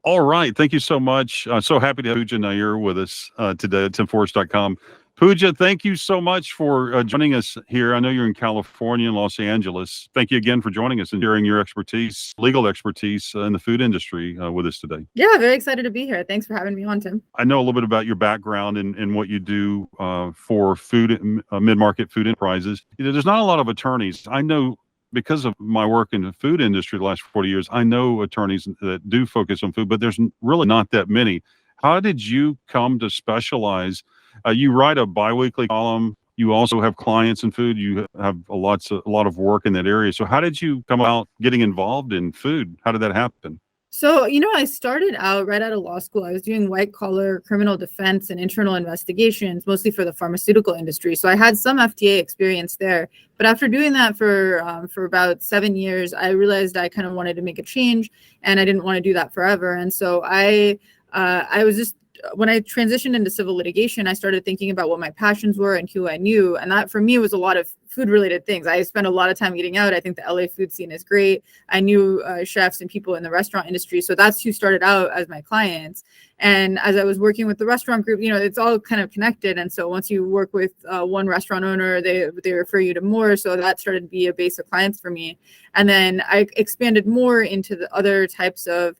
All right. Thank you so much. So happy to have Pooja Nair with us today at timforrest.com. Pooja, thank you so much for joining us here. I know you're in California and Los Angeles. Thank you again for joining us and sharing your expertise, legal expertise in the food industry with us today. Yeah, very excited to be here. Thanks for having me on, Tim. I know a little bit about your background and what you do for food, mid-market food enterprises. There's not a lot of attorneys. I know because of my work in the food industry the last 40 years, I know attorneys that do focus on food, but there's really not that many. How did you come to specialize? You write a biweekly column. You also have clients in food. You have a lot of work in that area. So how did you come about getting involved in food? How did that happen? So, I started out right out of law school. I was doing white collar criminal defense and internal investigations, mostly for the pharmaceutical industry. So I had some FDA experience there. But after doing that for about 7 years, I realized I kind of wanted to make a change, and I didn't want to do that forever. And so I was just, when I transitioned into civil litigation, I started thinking about what my passions were and who I knew. And that for me was a lot of food related things. I spent a lot of time eating out. I think the LA food scene is great. I knew chefs and people in the restaurant industry. So that's who started out as my clients. And as I was working with the restaurant group, it's all kind of connected. And so once you work with one restaurant owner, they refer you to more. So that started to be a base of clients for me. And then I expanded more into the other types of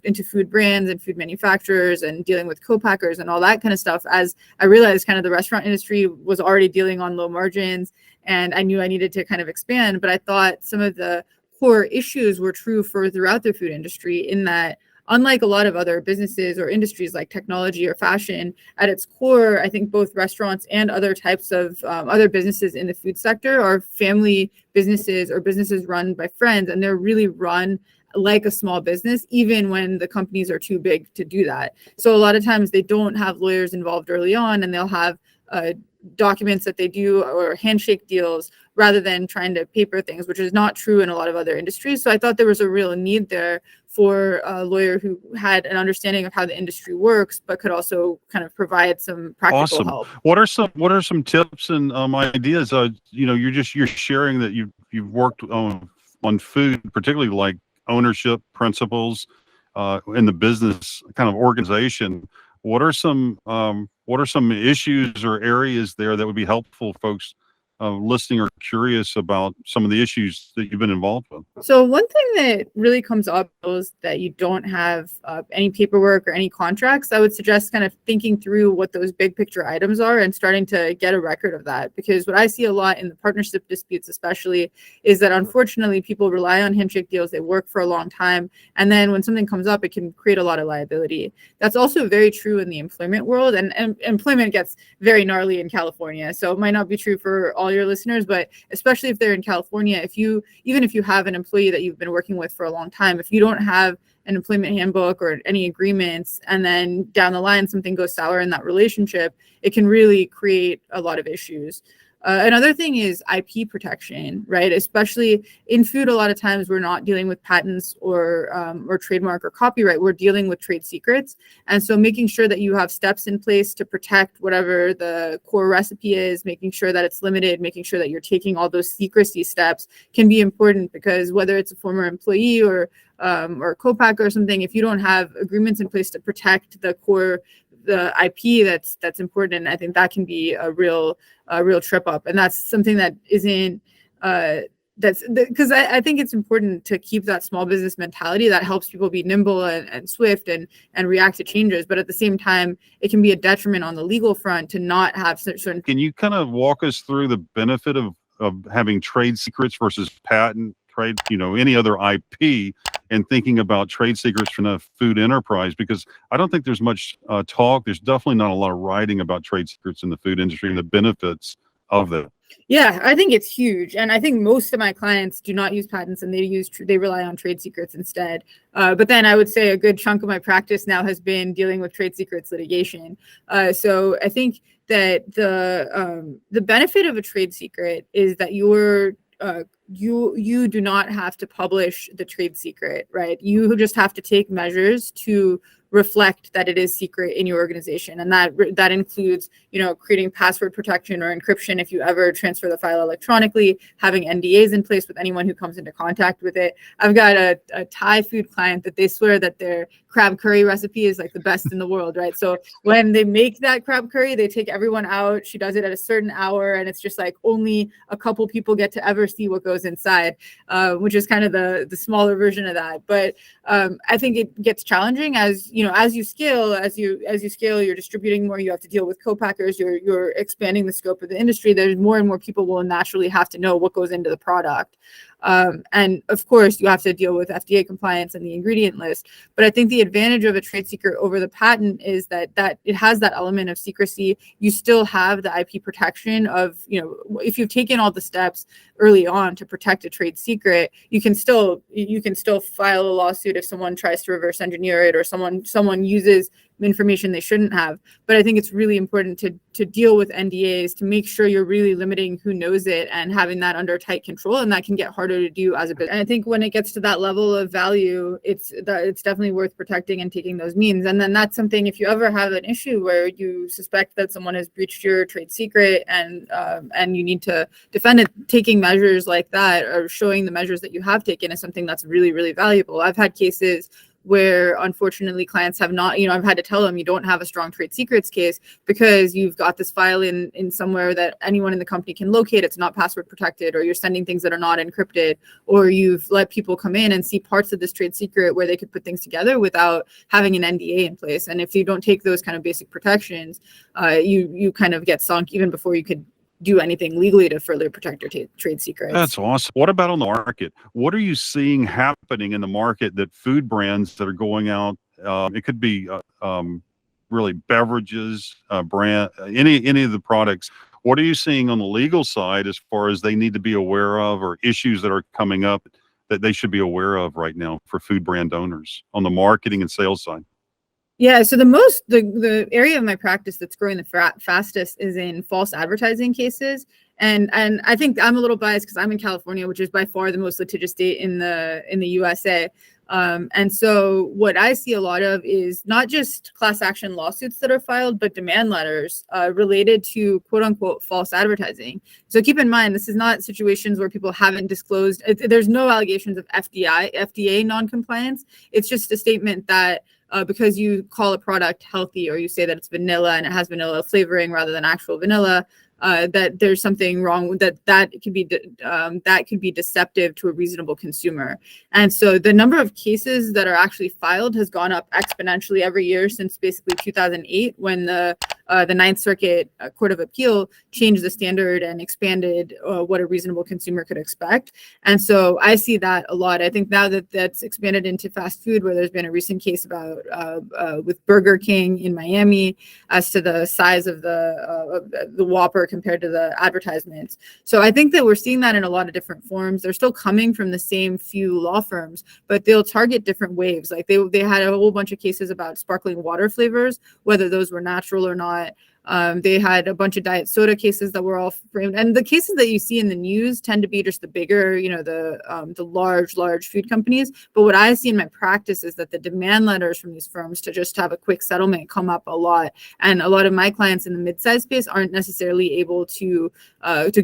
into food brands and food manufacturers and dealing with co-packers and all that kind of stuff, as I realized kind of the restaurant industry was already dealing on low margins, and I knew I needed to kind of expand. But I thought some of the core issues were true for throughout the food industry, in that unlike a lot of other businesses or industries like technology or fashion, at its core, I think both restaurants and other types of other businesses in the food sector are family businesses or businesses run by friends, and they're really run like a small business, even when the companies are too big to do that. So a lot of times they don't have lawyers involved early on, and they'll have documents that they do or handshake deals rather than trying to paper things, which is not true in a lot of other industries. So I thought there was a real need there for a lawyer who had an understanding of how the industry works, but could also kind of provide some practical help. What are some tips and ideas? You're sharing that you've worked on food, particularly like ownership principles in the business kind of organization. What are some issues or areas there that would be helpful folks listening or curious about some of the issues that you've been involved with? So one thing that really comes up is that you don't have any paperwork or any contracts. I would suggest kind of thinking through what those big picture items are and starting to get a record of that. Because what I see a lot in the partnership disputes especially is that unfortunately people rely on handshake deals. They work for a long time. And then when something comes up, it can create a lot of liability. That's also very true in the employment world. And employment gets very gnarly in California. So it might not be true for all your listeners, but especially if they're in California, even if you have an employee that you've been working with for a long time, if you don't have an employment handbook or any agreements, and then down the line something goes sour in that relationship, it can really create a lot of issues. Another thing is IP protection, right? Especially in food, a lot of times we're not dealing with patents or trademark or copyright. We're dealing with trade secrets. And so making sure that you have steps in place to protect whatever the core recipe is, making sure that it's limited, making sure that you're taking all those secrecy steps can be important, because whether it's a former employee or co-packer or something, if you don't have agreements in place to protect the IP that's important, and I think that can be a real trip up. And that's something that isn't because I think it's important to keep that small business mentality that helps people be nimble and swift and react to changes. But at the same time, it can be a detriment on the legal front to not have certain. Can you kind of walk us through the benefit of having trade secrets versus patent trade, any other IP, and thinking about trade secrets from a food enterprise? Because I don't think there's much talk. There's definitely not a lot of writing about trade secrets in the food industry and the benefits of that. Yeah, I think it's huge. And I think most of my clients do not use patents, and they rely on trade secrets instead. But then I would say a good chunk of my practice now has been dealing with trade secrets litigation. So I think that the benefit of a trade secret is that you do not have to publish the trade secret, right? You just have to take measures to reflect that it is secret in your organization. And that includes, creating password protection or encryption if you ever transfer the file electronically, having NDAs in place with anyone who comes into contact with it. I've got a Thai food client that they swear that their crab curry recipe is like the best in the world, right? So when they make that crab curry, they take everyone out. She does it at a certain hour, and it's just like only a couple people get to ever see what goes inside, which is kind of the smaller version of that. But I think it gets challenging as you scale, you're distributing more, you have to deal with co-packers, you're expanding the scope of the industry. There's more and more people will naturally have to know what goes into the product. And of course, you have to deal with FDA compliance and the ingredient list. But I think the advantage of a trade secret over the patent is that it has that element of secrecy. You still have the IP protection of, if you've taken all the steps early on to protect a trade secret, you can still file a lawsuit if someone tries to reverse engineer it or someone uses information they shouldn't have. But I think it's really important to deal with NDAs to make sure you're really limiting who knows it and having that under tight control, and that can get harder to do as a business. And I think when it gets to that level of value, it's definitely worth protecting and taking those means. And then that's something, if you ever have an issue where you suspect that someone has breached your trade secret and you need to defend it, taking measures like that or showing the measures that you have taken is something that's really, really valuable. I've had cases where unfortunately clients have not, I've had to tell them you don't have a strong trade secrets case because you've got this file in somewhere that anyone in the company can locate. It's not password protected, or you're sending things that are not encrypted, or you've let people come in and see parts of this trade secret where they could put things together without having an NDA in place. And if you don't take those kind of basic protections, you kind of get sunk even before you could do anything legally to further protect your trade secrets. That's awesome. What about on the market? What are you seeing happening in the market that food brands that are going out? It could be really beverages, brand, any of the products. What are you seeing on the legal side as far as they need to be aware of, or issues that are coming up that they should be aware of right now for food brand owners on the marketing and sales side? Yeah, so the area of my practice that's growing the fastest is in false advertising cases. And I think I'm a little biased because I'm in California, which is by far the most litigious state in the USA. And so what I see a lot of is not just class action lawsuits that are filed, but demand letters related to quote unquote false advertising. So keep in mind, this is not situations where people haven't disclosed. There's no allegations of FDA non-compliance. It's just a statement that because you call a product healthy, or you say that it's vanilla and it has vanilla flavoring rather than actual vanilla, that there's something wrong, that could be deceptive to a reasonable consumer. And so the number of cases that are actually filed has gone up exponentially every year since basically 2008, when the Ninth Circuit Court of Appeal changed the standard and expanded what a reasonable consumer could expect. And so I see that a lot. I think now that that's expanded into fast food, where there's been a recent case about with Burger King in Miami as to the size of the Whopper compared to the advertisements. So I think that we're seeing that in a lot of different forms. They're still coming from the same few law firms, but they'll target different waves. Like they had a whole bunch of cases about sparkling water flavors, whether those were natural or not. They had a bunch of diet soda cases that were all framed, and the cases that you see in the news tend to be just the bigger, the large food companies. But what I see in my practice is that the demand letters from these firms to just have a quick settlement come up a lot, and a lot of my clients in the mid-size space aren't necessarily able to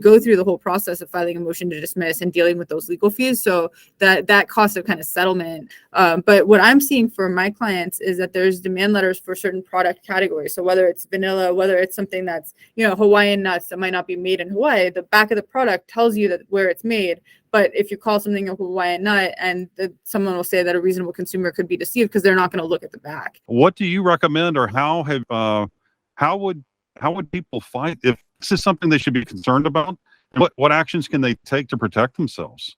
go through the whole process of filing a motion to dismiss and dealing with those legal fees. So that cost of kind of settlement. But what I'm seeing for my clients is that there's demand letters for certain product categories. So whether it's vanilla, whether it's something that's, Hawaiian nuts that might not be made in Hawaii, the back of the product tells you that where it's made. But if you call something a Hawaiian nut, and someone will say that a reasonable consumer could be deceived because they're not going to look at the back. What do you recommend, or how would people fight if this is something they should be concerned about? What actions can they take to protect themselves?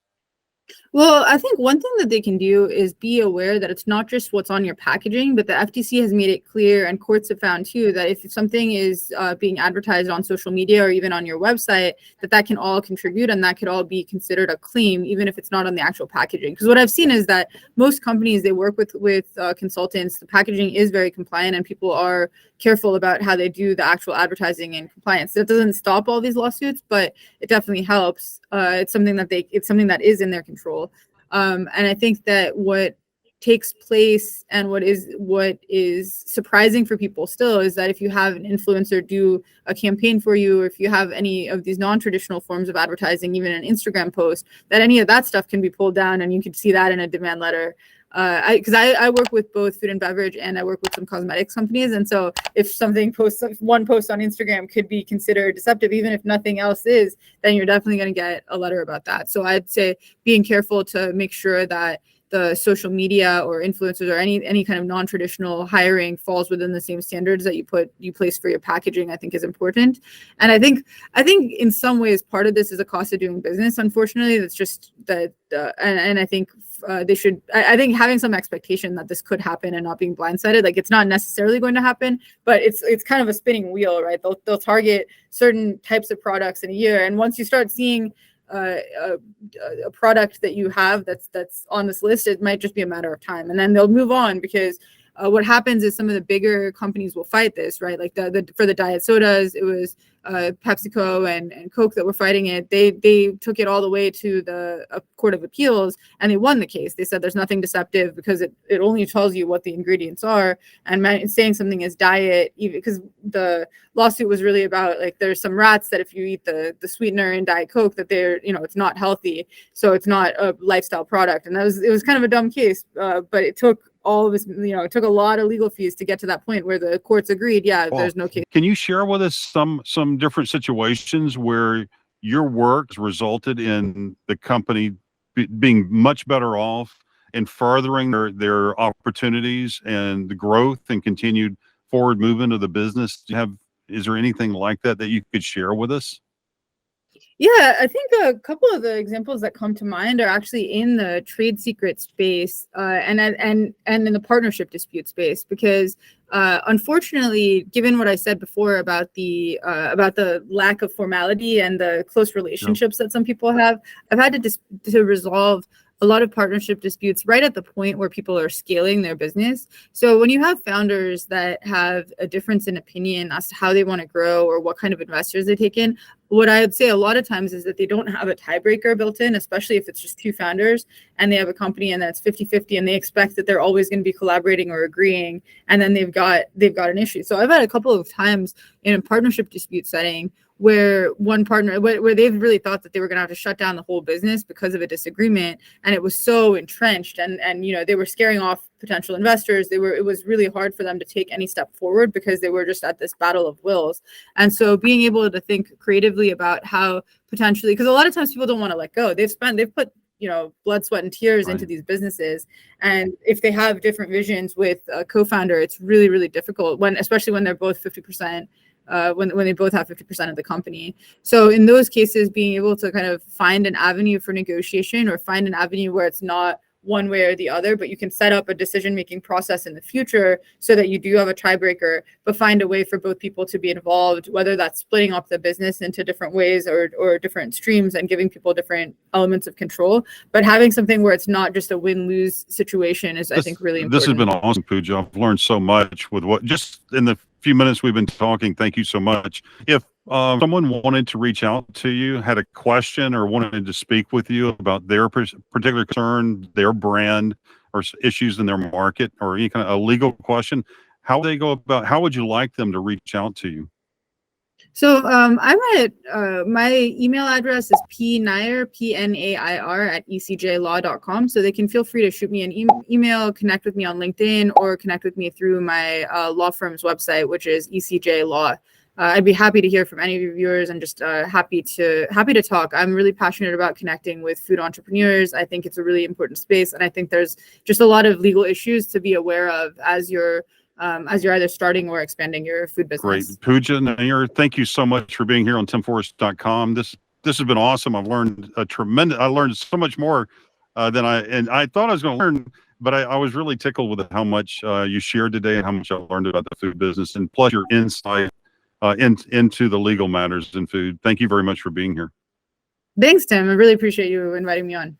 Well, I think one thing that they can do is be aware that it's not just what's on your packaging, but the FTC has made it clear, and courts have found too, that if something is being advertised on social media or even on your website, that can all contribute, and that could all be considered a claim, even if it's not on the actual packaging. Because what I've seen is that most companies, they work with consultants, the packaging is very compliant, and people are careful about how they do the actual advertising and compliance. That doesn't stop all these lawsuits, but it definitely helps. It's something that is in their control. And I think that what takes place and what is surprising for people still is that if you have an influencer do a campaign for you, or if you have any of these non-traditional forms of advertising, even an Instagram post, that any of that stuff can be pulled down, and you can see that in a demand letter. Because I work with both food and beverage, and I work with some cosmetics companies, and so if one post on Instagram could be considered deceptive, even if nothing else is, then you're definitely going to get a letter about that. So I'd say being careful to make sure that the social media or influencers or any kind of non-traditional hiring falls within the same standards that you place for your packaging, I think is important. And I think in some ways part of this is a cost of doing business. Unfortunately, that's just that, and I think they should. I think having some expectation that this could happen and not being blindsided, like it's not necessarily going to happen, but it's kind of a spinning wheel, right? They'll target certain types of products in a year, and once you start seeing a product that you have that's on this list, it might just be a matter of time, and then they'll move on, because what happens is some of the bigger companies will fight this, right? Like for the diet sodas, it was PepsiCo and Coke that were fighting it. They took it all the way to the Court of Appeals, and they won the case. They said there's nothing deceptive because it only tells you what the ingredients are, and saying something is diet, even because the lawsuit was really about, like, there's some rats that if you eat the sweetener in Diet Coke, that they're, it's not healthy, so it's not a lifestyle product. And it was kind of a dumb case, but it took all of this, it took a lot of legal fees to get to that point where the courts agreed, there's no case. Can you share with us some different situations where your work has resulted in the company being much better off and furthering their opportunities and the growth and continued forward movement of the business? Is there anything like that you could share with us? Yeah, I think a couple of the examples that come to mind are actually in the trade secret space, and in the partnership dispute space, because unfortunately, given what I said before about the lack of formality and the close relationships that some people have, I've had to resolve a lot of partnership disputes right at the point where people are scaling their business. So when you have founders that have a difference in opinion as to how they want to grow or what kind of investors they take in, what I would say a lot of times is that they don't have a tiebreaker built in, especially if it's just two founders and they have a company and that's 50-50 and they expect that they're always going to be collaborating or agreeing, and then they've got an issue. So I've had a couple of times in a partnership dispute setting where one partner, where they've really thought that they were going to have to shut down the whole business because of a disagreement, and it was so entrenched, and they were scaring off potential investors. It was really hard for them to take any step forward because they were just at this battle of wills. And so being able to think creatively about how potentially, because a lot of times people don't want to let go. They've put blood, sweat, and tears into these businesses, and if they have different visions with a co-founder, it's really, really difficult, especially when they're both 50%. When they both have 50% of the company. So in those cases, being able to kind of find an avenue for negotiation, or find an avenue where it's not one way or the other, but you can set up a decision-making process in the future so that you do have a tiebreaker, but find a way for both people to be involved, whether that's splitting up the business into different ways or different streams and giving people different elements of control. But having something where it's not just a win-lose situation is, I think, really important. This has been awesome, Pooja. I've learned so much with just in the few minutes we've been talking. Thank you so much. If someone wanted to reach out to you, had a question, or wanted to speak with you about their particular concern, their brand, or issues in their market, or any kind of a legal question, how would they go about? How would you like them to reach out to you? So my email address is pnair, PNAIR @ecjlaw.com. So they can feel free to shoot me an email, connect with me on LinkedIn, or connect with me through my law firm's website, which is ECJ Law. I'd be happy to hear from any of your viewers, and just happy to talk. I'm really passionate about connecting with food entrepreneurs. I think it's a really important space, and I think there's just a lot of legal issues to be aware of as you're either starting or expanding your food business. Great. Pooja Nair, thank you so much for being here on timforrest.com. This has been awesome. I've learned I learned so much more than I thought I was going to learn, but I was really tickled with how much you shared today and how much I learned about the food business, and plus your insight into the legal matters in food. Thank you very much for being here. Thanks, Tim. I really appreciate you inviting me on.